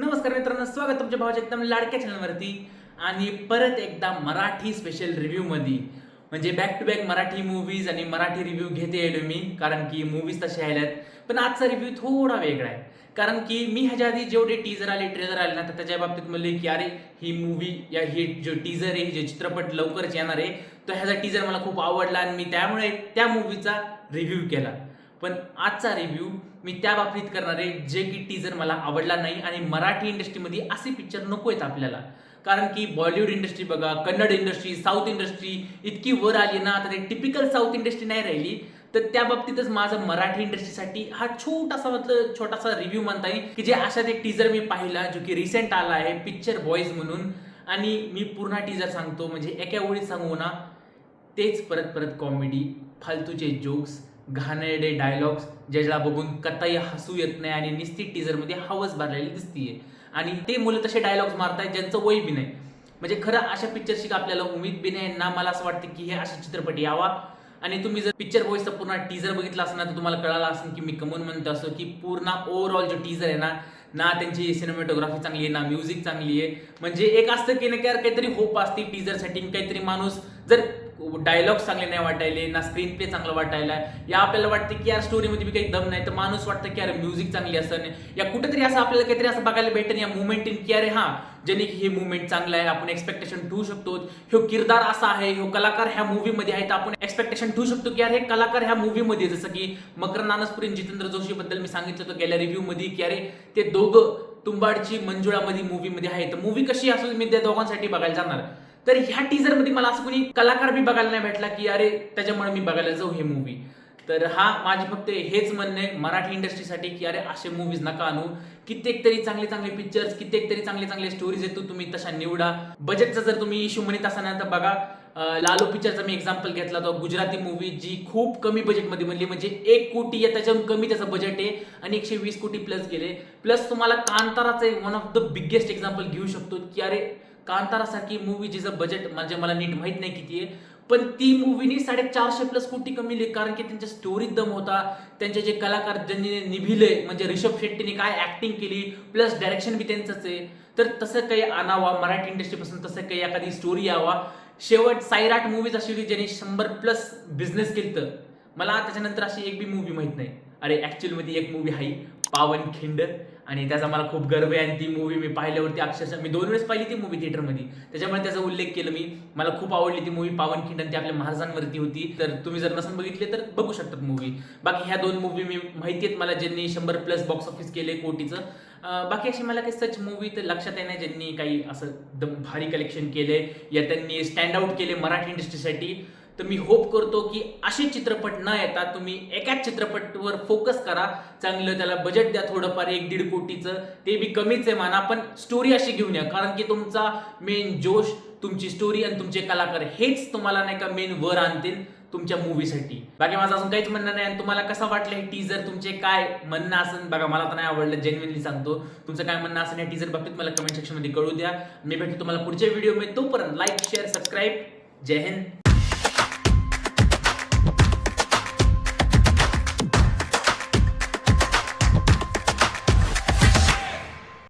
नमस्कार मित्रांनो, स्वागत तुमच्या भावाच्या एकदम लाडक्या चॅनलवरती आणि परत एकदा मराठी स्पेशल रिव्ह्यू मध्ये म्हणजे back to back Marathi movies आणि मराठी रिव्ह्यू घेते येलो मी, कारण की मूवीज तसे आल्यात. पण आजचा रिव्ह्यू थोडा वेगळा आहे, कारण की मी ह्याच्या आधी जेवढे टीजर आले ट्रेलर आले ना, तर त्याच्या बाबतीत म्हणले की अरे ही मूवी या ही जो टीजर आहे, जो चित्रपट लवकरच येणार आहे, तो ह्याचा टीजर मला खूप आवडला आणि मी त्यामुळे त्या मूवीचा रिव्ह्यू केला. पण आजचा रिव्ह्यू मी त्या बाबतीत करणार आहे जे की टीजर मला आवडला नाही आणि मराठी इंडस्ट्रीमध्ये असे पिक्चर नको आहेत आपल्याला. कारण की बॉलिवूड इंडस्ट्री बघा, कन्नड इंडस्ट्री, साऊथ इंडस्ट्री इतकी वर आली ना, आता ते टिपिकल साऊथ इंडस्ट्री नाही राहिली. तर त्या बाबतीतच माझं मराठी इंडस्ट्रीसाठी हा छोटासा रिव्ह्यू म्हणता येईल की जे अशात एक टीजर मी पाहिला जो की रिसेंट आला आहे, पिक्चर बॉईज म्हणून. आणि मी पूर्ण टीजर सांगतो, म्हणजे एका ओळीत सांगू ना, तेच परत परत कॉमेडी, फालतूचे जोक्स, घाणेरडे डायलॉग्स ज्याला बघून कताई हसू येत नाही आणि निस्ती टीजरमध्ये हवस भरलेली दिसतीये. आणि ते मुलं तसे डायलॉग्स मारतायत ज्यांचं वय बी नाही. म्हणजे खरं अशा पिक्चरची आपल्याला उमेद बी नाही ना. मला असं वाटतं की हे असे चित्रपट यावा. आणि तुम्ही जर पिक्चर बॉयचा पूर्ण टीजर बघितला असेल ना, तर तुम्हाला कळालं असेल की मी कमून म्हणतो असं की पूर्ण ओव्हरऑल जो टीजर आहे ना, ना त्यांची सिनेमॅटोग्राफी चांगली आहे, ना म्युझिक चांगली आहे. म्हणजे एक असतं की नाही, काहीतरी होप असते टीजर साठी, काहीतरी माणूस जर डायलॉग चांगले नाही वाटायले ना, स्क्रीन प्ले चांगला वाटायला, या आपल्याला वाटतं की यार स्टोरीमध्ये बी काही दम नाही, तर माणूस वाटतं की यार म्युझिक चांगली असं, या कुठेतरी असं आपल्याला काहीतरी असं बघायला भेटेल या मुवमेंट इन की अरे हा, ज्याने की हे मुवमेंट चांगलं आहे, आपण एक्सपेक्टेशन ठेवू शकतो. ह्यो किरदार असा आहे, ह्यो कलाकार ह्या मूवीमध्ये आहे, तर आपण एक्सपेक्टेशन ठेवू शकतो की यार हे कलाकार ह्या मूवीमध्ये, जसं की मकरंद नानसपुरी आणि जितेंद्र जोशी बद्दल मी सांगितलं होतं गेल्या रिव्ह्यू मध्ये की अरे ते दोघं तुंबाडची मंजुळामध्ये मूवीमध्ये आहे. तर मूवी कशी असेल मी त्या दोघांसाठी बघायला जाणार. तर ह्या टीजर मध्ये मला असं कोणी कलाकार बी बघायला नाही भेटला की अरे त्याच्यामुळे मी बघायला जाऊ हे मूवी. तर हा माझे फक्त हेच म्हणणं आहे मराठी इंडस्ट्रीसाठी की अरे असे मूवीज नका आणू. कित्येक तरी चांगले चांगले पिक्चर्स, कित्येक तरी चांगले चांगले स्टोरीज येतो, तुम्ही तशा निवडा. बजेटचा जर तुम्ही इश्यू म्हणत असाल ना, तर बघा लालू पिक्चरचा मी एक्झाम्पल घेतला होता, गुजराती मूवी जी खूप कमी बजेटमध्ये बनली, म्हणजे 1 कोटी या त्याच्याहून कमी त्याचं बजेट आहे आणि 120 कोटी प्लस गेले. प्लस तुम्हाला कांताराचं one of the biggest example घेऊ शकतो की अरे कांतारासारखी मूवी जिचं बजेट म्हणजे मला नीट माहित नाही किती आहे, पण ती मूवीनी 450 प्लस कोटी कमी, कारण की त्यांच्या स्टोरीत दम होता. त्यांचे जे कलाकार ज्यांनी निभिले, म्हणजे ऋषभ शेट्टीने काय ऍक्टिंग केली, प्लस डायरेक्शन बी त्यांचंच आहे. तर तसं काही आणावा मराठी इंडस्ट्रीपासून, तसं काही एखादी स्टोरी यावा. शेवट सायराट मूवीज अशी होती ज्यांनी 100 प्लस बिझनेस केलं. मला त्याच्यानंतर अशी एक बी मूवी माहित नाही. अरे ऍक्च्युअल मध्ये एक मूवी आहे, पावनखिंड, आणि त्याचा मला खूप गर्व आहे. आणि ती मूवी मी पाहिल्यावरती अक्षरशः मी 2 वेळेस पाहिली ती मूवी थिएटरमध्ये, त्याच्यामुळे त्याचा उल्लेख केला मी. मला खूप आवडली ती मूवी पावनखिंड आणि ती आपल्या महाराजांवरती होती. तर तुम्ही जर नसन बघितले तर बघू शकतात मूवी. बाकी ह्या 2 मूवी मी माहिती आहेत मला, ज्यांनी 100 प्लस बॉक्स ऑफिस केले कोटीचं. बाकी अशी मला काही सच मूवी तर लक्षात येणार ज्यांनी काही असं एकदम भारी कलेक्शन केले या त्यांनी स्टँड आउट केले मराठी इंडस्ट्रीसाठी. तर मी होप करतो की असे चित्रपट न येता तुम्ही एकाच चित्रपटवर फोकस करा. चांगलं त्याला बजेट द्या थोडंफार, 1-1.5 कोटीचं, ते बी कमीच आहे म्हणा, पण स्टोरी अशी घेऊन या. कारण की तुमचा मेन जोश तुमची स्टोरी आणि तुमचे कलाकार हेच तुम्हाला नाही का मेन वर आणतील तुमच्या मूवीसाठी. बाकी माझं अजून काहीच म्हणणं नाही. आणि तुम्हाला कसं वाटलं हे टीजर, तुमचे काय म्हणणं असेल बघा, मला तर नाही आवडलं, जेन्युइनली सांगतो. तुमचं काय म्हणणं असेल या टीजर बाबतीत मला कमेंट सेक्शन मध्ये कळू द्या. मी भेटतो तुम्हाला पुढच्या व्हिडिओ मध्ये. तोपर्यंत लाईक, शेअर, सबस्क्राईब. जय हिंद.